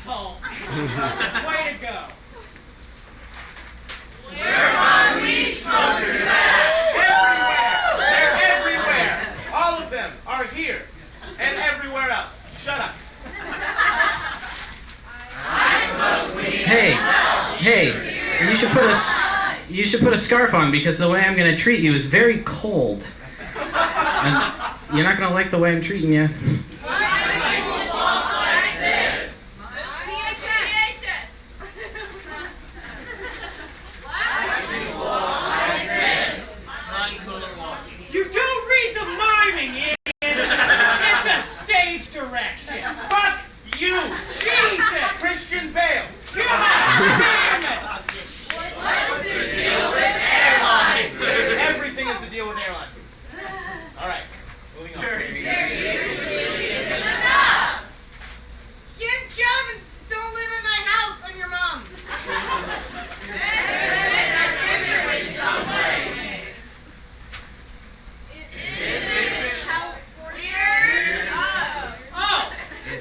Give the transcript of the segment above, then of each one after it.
asshole. Way to go. Where are weed smokers at? Everywhere! They're everywhere! All of them are here. And everywhere else. Shut up. I smoke weed. Hey, you should put a scarf on because the way I'm gonna treat you is very cold. And you're not gonna like the way I'm treating you. You don't read the miming, idiot! It's a stage direction! Fuck you! Jesus! Christian Bale! God damn it! What's the deal with airline food? Everything is the deal with airline food. Alright, moving on. There usually isn't enough. Give Job and don't live in my house, I'm your mom. Men are different in some ways. This isn't how weird.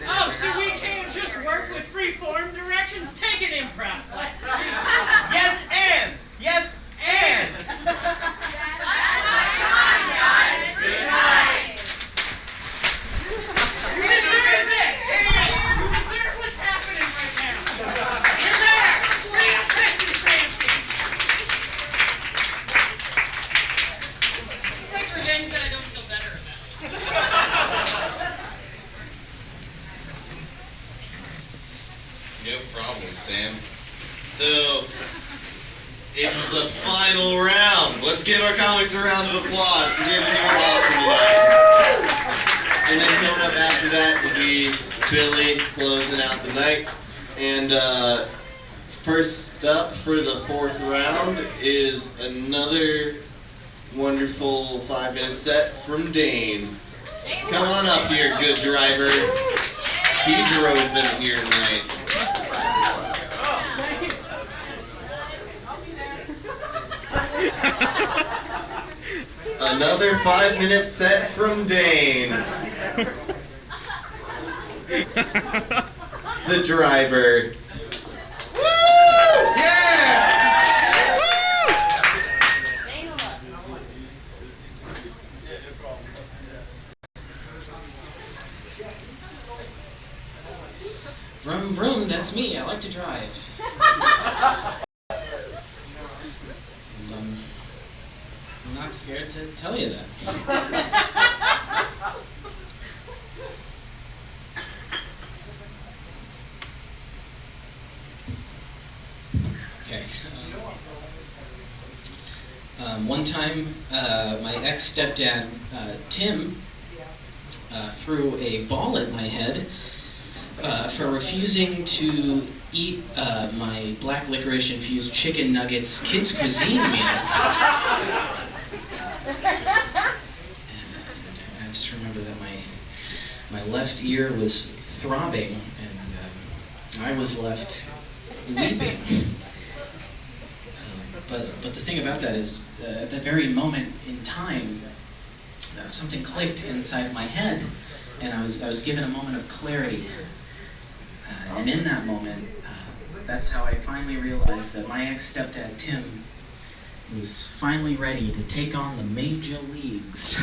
Oh, so we can't just work with free-form directions? Take it, improv. Yes, and! Yes, and! That's my time, guys. Good night. You deserve this! You deserve what's happening right now! You're back! Pay attention, Stanfield! It's like revenge that I don't feel better about. No problem, Sam. So, it's the final round. Let's give our comics a round of applause because they've been doing awesome tonight. And then coming up after that will be Billy closing out the night. And first up for the fourth round is another wonderful 5-minute set from Dayne. Come on up here, good driver. He drove them here tonight. Another 5-minute set from Dayne. The driver. Woo! Yeah! Vroom vroom, that's me. I like to drive. And, I'm not scared to tell you that. Okay. One time, my ex-stepdad, Tim, threw a ball at my head for refusing to eat my black licorice infused chicken nuggets kids cuisine meal. And I just remember that my left ear was throbbing and I was left weeping. But the thing about that is, at that very moment in time, something clicked inside my head, and I was given a moment of clarity. And in that moment, that's how I finally realized that my ex-stepdad, Tim, was finally ready to take on the major leagues.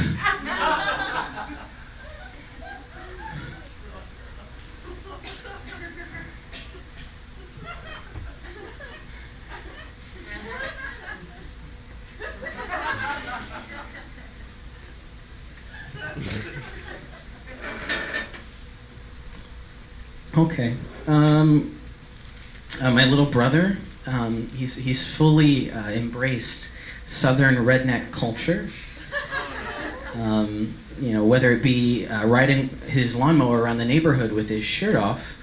Okay. My little brother, he's fully embraced Southern redneck culture. Whether it be riding his lawnmower around the neighborhood with his shirt off,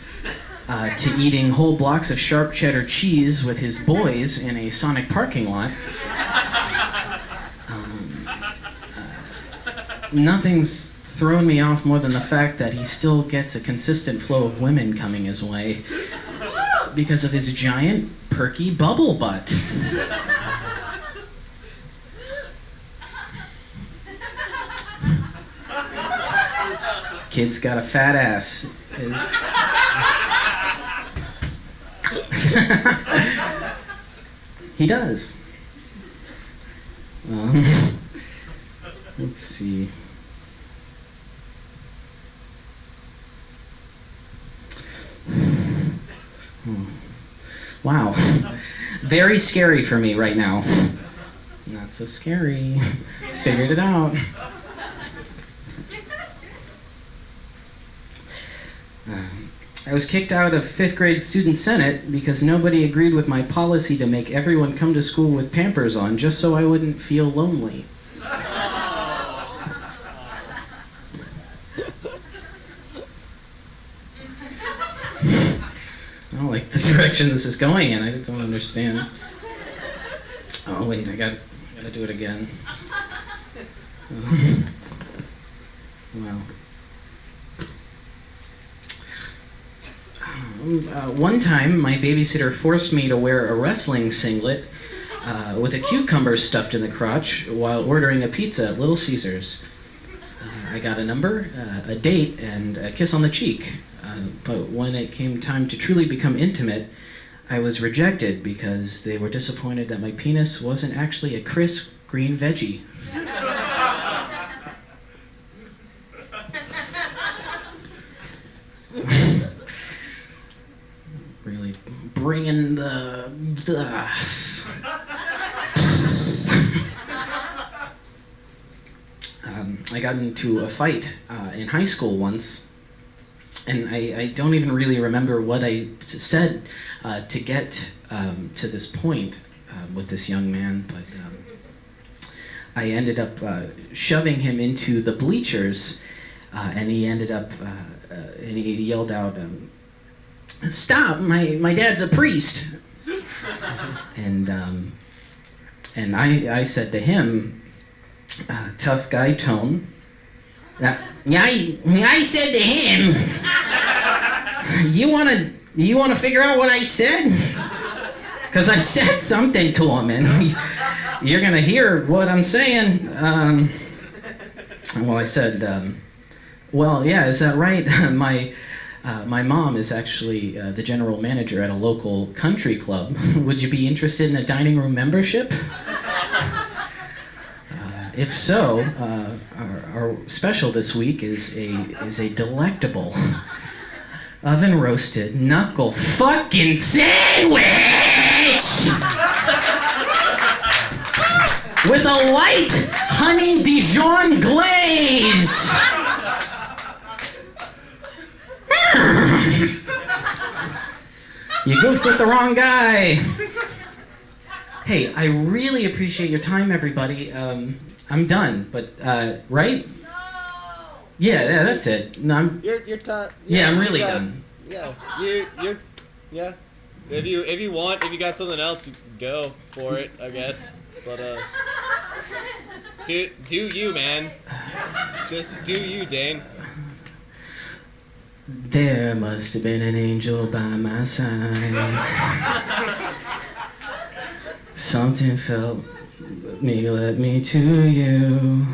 to eating whole blocks of sharp cheddar cheese with his boys in a Sonic parking lot. Nothing's thrown me off more than the fact that he still gets a consistent flow of women coming his way because of his giant, perky bubble butt. Kid's got a fat ass. He does. Let's see. Wow. Very scary for me right now. Not so scary. Figured it out. I was kicked out of 5th grade student senate because nobody agreed with my policy to make everyone come to school with Pampers on just so I wouldn't feel lonely. I don't like the direction this is going in. I don't understand. Oh wait, I gotta do it again. Wow. One time, my babysitter forced me to wear a wrestling singlet with a cucumber stuffed in the crotch while ordering a pizza at Little Caesars. I got a number, a date, and a kiss on the cheek. But when it came time to truly become intimate, I was rejected because they were disappointed that my penis wasn't actually a crisp green veggie. Really bringing the... I got into a fight in high school once, and I don't even really remember what I said to get to this point with this young man, but I ended up shoving him into the bleachers, and he ended up, and he yelled out, "Stop, my dad's a priest." And I said to him, tough guy tone, I said to him, you wanna figure out what I said? Because I said something to him, and you're gonna hear what I'm saying. Well, I said, well, yeah, is that right? My mom is actually the general manager at a local country club. Would you be interested in a dining room membership? If so, our special this week is a delectable oven roasted knuckle fucking sandwich with a light honey Dijon glaze. You goofed with the wrong guy. Hey, I really appreciate your time, everybody. I'm done, but right? No. Yeah, that's it. No, You're done. Yeah, I'm really done. Yeah, you're. Yeah. If you want, if you got something else, you can go for it, I guess. But do you, man? Just do you, Dayne. There must have been an angel by my side. Something felt led me to you.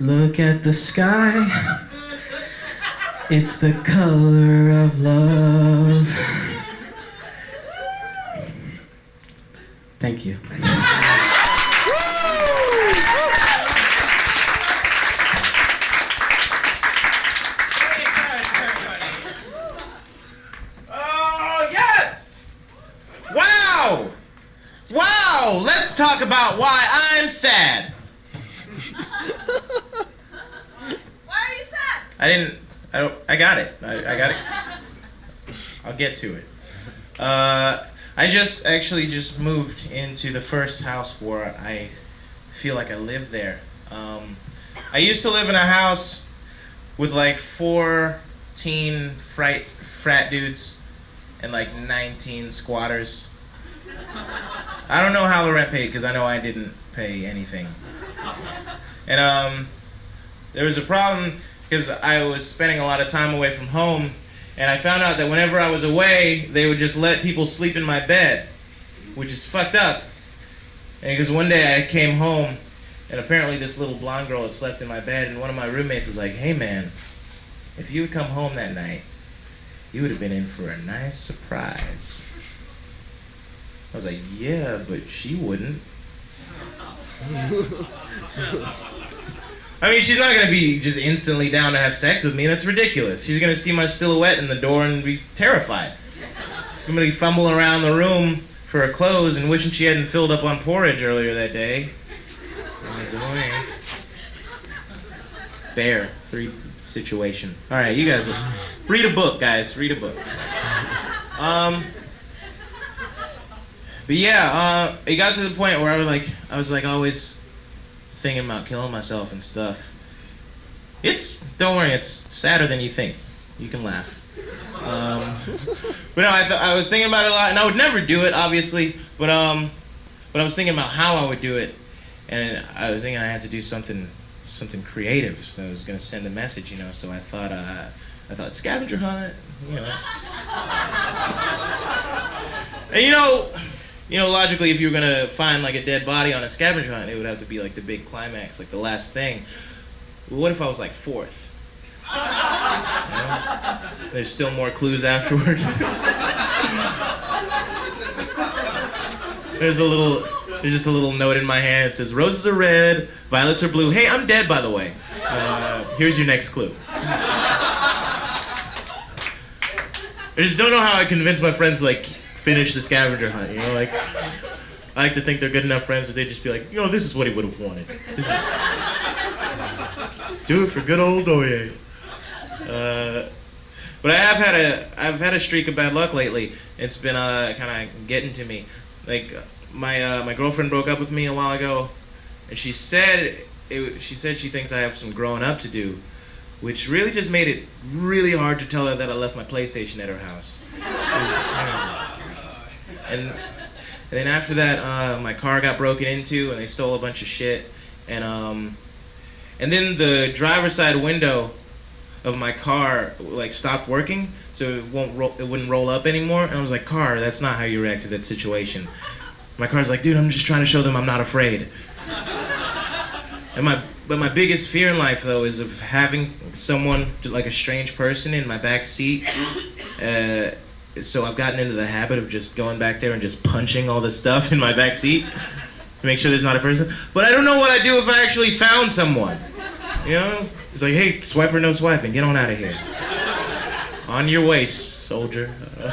Look at the sky. It's the color of love. Thank you. Oh, yes! Wow! Wow! Let's talk about why I'm sad. Why are you sad? I got it. I got it. I'll get to it. I just moved into the first house where I feel like I live there. I used to live in a house with like 14 frat dudes and like 19 squatters. I don't know how the rent paid because I know I didn't pay anything. And there was a problem because I was spending a lot of time away from home, and I found out that whenever I was away, they would just let people sleep in my bed, which is fucked up. And because one day I came home, and apparently this little blonde girl had slept in my bed, and one of my roommates was like, "Hey man, if you had come home that night, you would have been in for a nice surprise." I was like, yeah, but she wouldn't. I mean, she's not gonna be just instantly down to have sex with me. That's ridiculous. She's gonna see my silhouette in the door and be terrified. She's gonna be fumbling around the room for her clothes and wishing she hadn't filled up on porridge earlier that day. That was annoying. Bear, 3 situation. All right, you guys, read a book, guys. Read a book. But yeah, it got to the point where I was like always thinking about killing myself and stuff. Don't worry, it's sadder than you think. You can laugh. But no, I was thinking about it a lot, and I would never do it, obviously. But I was thinking about how I would do it, and I was thinking I had to do something creative. So I was gonna send a message, you know. So I thought scavenger hunt, you know. And you know, logically, if you were gonna find like a dead body on a scavenger hunt, it would have to be like the big climax, like the last thing. Well, what if I was like 4th? You know? There's still more clues afterward. There's just a little note in my hand that says, roses are red, violets are blue. Hey, I'm dead, by the way. Here's your next clue. I just don't know how I convince my friends to like finish the scavenger hunt, you know, like I like to think they're good enough friends that they'd just be like, you know, this is what he would have wanted. Let's do it for good old Doye. But I've had a streak of bad luck lately. It's been kind of getting to me. Like my girlfriend broke up with me a while ago, and she said she thinks I have some growing up to do, which really just made it really hard to tell her that I left my PlayStation at her house. And then after that, my car got broken into, and they stole a bunch of shit. And then the driver's side window of my car like stopped working, so it wouldn't roll up anymore. And I was like, car, that's not how you react to that situation. My car's like, dude, I'm just trying to show them I'm not afraid. But my biggest fear in life, though, is of having someone, like a strange person, in my back seat. So I've gotten into the habit of just going back there and just punching all the stuff in my back seat to make sure there's not a person. But I don't know what I'd do if I actually found someone. You know? It's like, hey, swipe or no swiping, get on out of here. On your way, soldier. I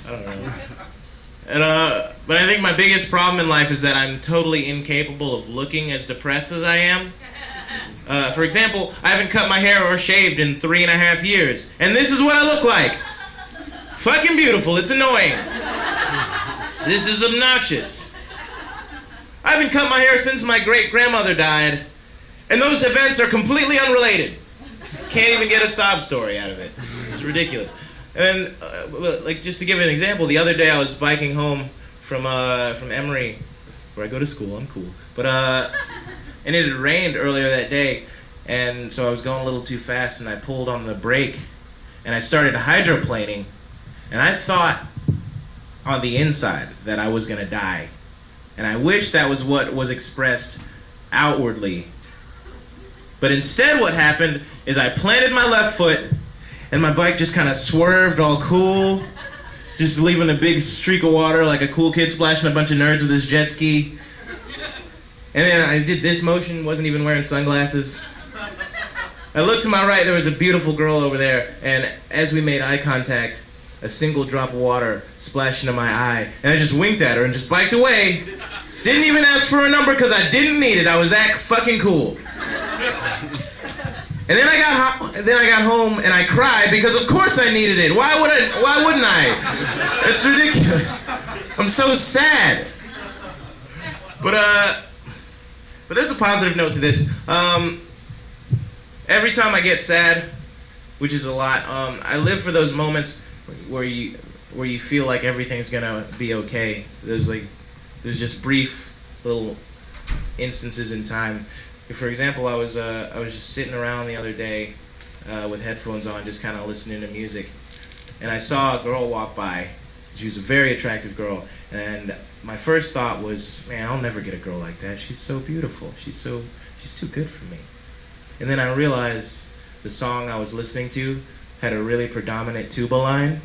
don't know. But I think my biggest problem in life is that I'm totally incapable of looking as depressed as I am. For example, I haven't cut my hair or shaved in 3.5 years, and this is what I look like. Fucking beautiful, it's annoying. This is obnoxious. I haven't cut my hair since my great-grandmother died, and those events are completely unrelated. Can't even get a sob story out of it. It's ridiculous. And like, just to give an example, the other day I was biking home from Emory, where I go to school. I'm cool. But and it had rained earlier that day, and so I was going a little too fast, and I pulled on the brake, and I started hydroplaning, and I thought on the inside that I was gonna die, and I wish that was what was expressed outwardly. But instead, what happened is I planted my left foot, and my bike just kind of swerved all cool, just leaving a big streak of water like a cool kid splashing a bunch of nerds with his jet ski. And then I did this motion, wasn't even wearing sunglasses. I looked to my right, there was a beautiful girl over there, and as we made eye contact, a single drop of water splashed into my eye, and I just winked at her and just biked away. Didn't even ask for a number because I didn't need it. I was that fucking cool. And then I got home and I cried because of course I needed it. Why wouldn't I? It's ridiculous. I'm so sad. But there's a positive note to this. Every time I get sad, which is a lot, I live for those moments where you feel like everything's gonna be okay. There's just brief little instances in time. For example, I was just sitting around the other day with headphones on, just kind of listening to music, and I saw a girl walk by. She was a very attractive girl, and my first thought was, man, I'll never get a girl like that. She's so beautiful. She's too good for me. And then I realized the song I was listening to had a really predominant tuba line,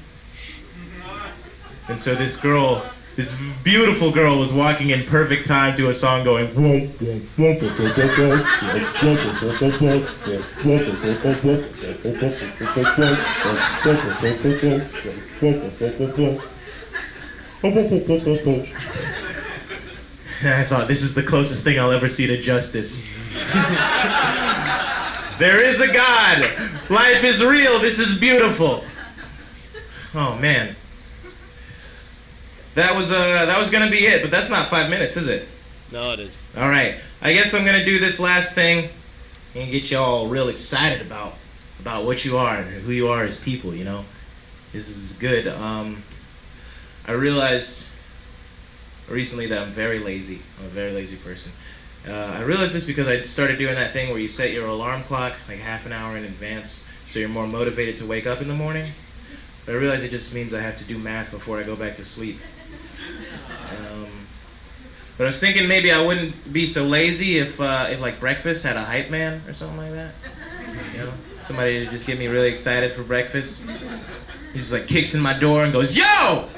and so this girl This beautiful girl was walking in perfect time to a song going. And I thought, this is the closest thing I'll ever see to justice. There is a God. Life is real. This is beautiful. Oh man. That was gonna be it, but that's not 5 minutes, is it? No, it is. All right. I guess I'm gonna do this last thing and get you all real excited about what you are and who you are as people. You know, this is good. I realized recently that I'm very lazy. I'm a very lazy person. I realized this because I started doing that thing where you set your alarm clock like half an hour in advance, so you're more motivated to wake up in the morning. But I realize it just means I have to do math before I go back to sleep. But I was thinking maybe I wouldn't be so lazy if like breakfast had a hype man or something like that. You know, somebody to just get me really excited for breakfast. He just like kicks in my door and goes, "Yo!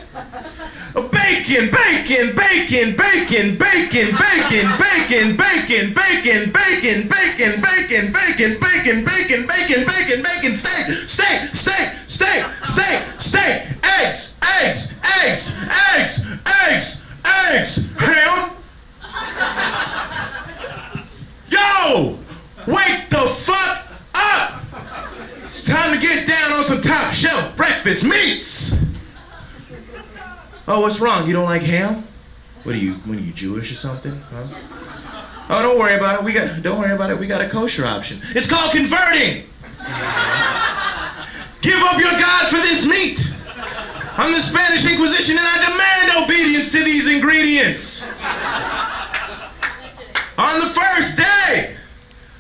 Bacon, bacon, bacon, bacon, bacon, bacon, bacon, bacon, bacon, bacon, bacon, bacon, bacon, bacon, bacon, bacon, bacon, bacon, steak, steak, steak, steak, steak, steak, eggs, eggs, eggs, eggs, eggs, eggs, ham." Yo! Wake the fuck up! It's time to get down on some top shelf breakfast meats! Oh, what's wrong? You don't like ham? What are you Jewish or something? Huh? Oh, don't worry about it. Don't worry about it. We got a kosher option. It's called converting. Give up your God for this meat. I'm the Spanish Inquisition and I demand obedience to these ingredients. On the first day,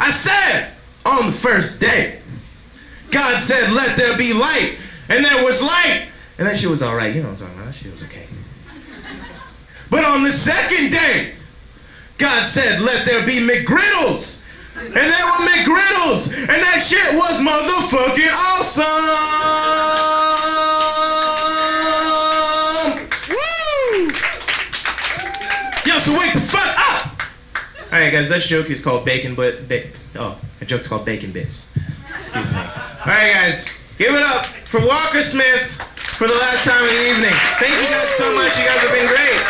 I said, on the first day, God said, "Let there be light," and there was light. And that shit was alright, you know what I'm talking about, that shit was okay. But on the second day, God said, "Let there be McGriddles." And there were McGriddles, and that shit was motherfucking awesome! Woo! Yo, so wake the fuck up! Alright guys, that joke is called that joke's called Bacon Bits. Excuse me. Alright guys, give it up for Walker Smith for the last time of the evening. Thank you guys so much. You guys have been great.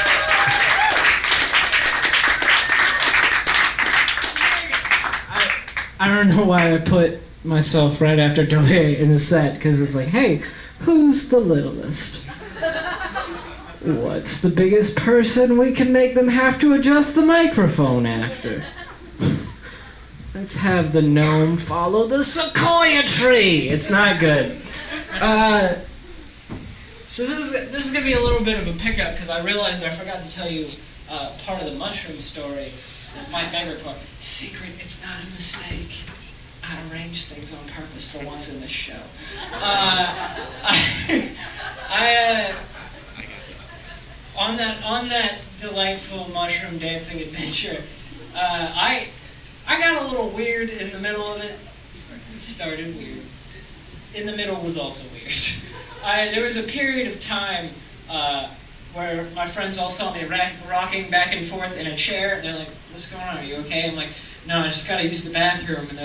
I don't know why I put myself right after Doye in the set, because it's like, hey, who's the littlest? What's the biggest person we can make them have to adjust the microphone after? Let's have the gnome follow the sequoia tree. It's not good. So this is gonna be a little bit of a pickup because I realized I forgot to tell you part of the mushroom story. It's my favorite part. Secret, it's not a mistake. I arranged things on purpose for once in this show. On that delightful mushroom dancing adventure, I got a little weird in the middle of it. It started weird. In the middle was also weird. There was a period of time where my friends all saw me rocking back and forth in a chair. They're like, "What's going on? Are you okay?" I'm like, "No, I just gotta use the bathroom." And they're like,